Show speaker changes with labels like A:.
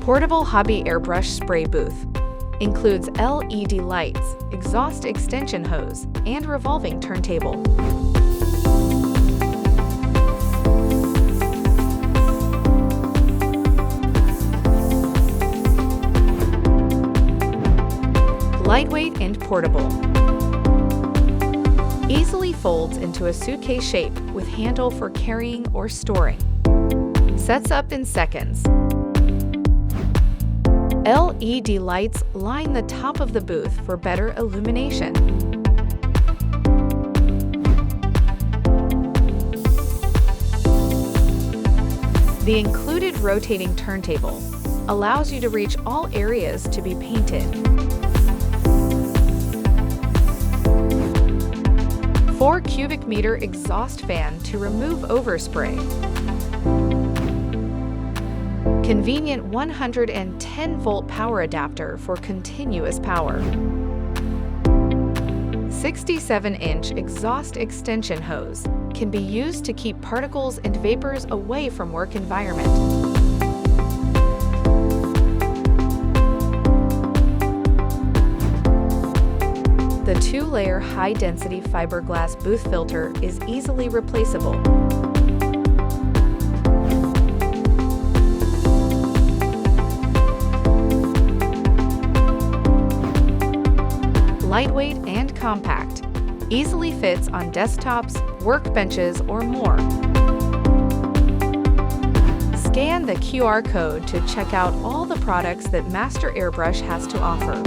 A: Portable hobby airbrush spray booth. Includes LED lights, exhaust extension hose, and revolving turntable. Lightweight and portable. Easily folds into a suitcase shape with handle for carrying or storing. Sets up in seconds. LED lights line the top of the booth for better illumination. The included rotating turntable allows you to reach all areas to be painted. 4 cubic meter exhaust fan to remove overspray. Convenient 110-volt power adapter for continuous power. 67-inch exhaust extension hose can be used to keep particles and vapors away from work environment. The 2-layer high-density fiberglass booth filter is easily replaceable. Lightweight and compact, easily fits on desktops, workbenches, or more. Scan the QR code to check out all the products that Master Airbrush has to offer.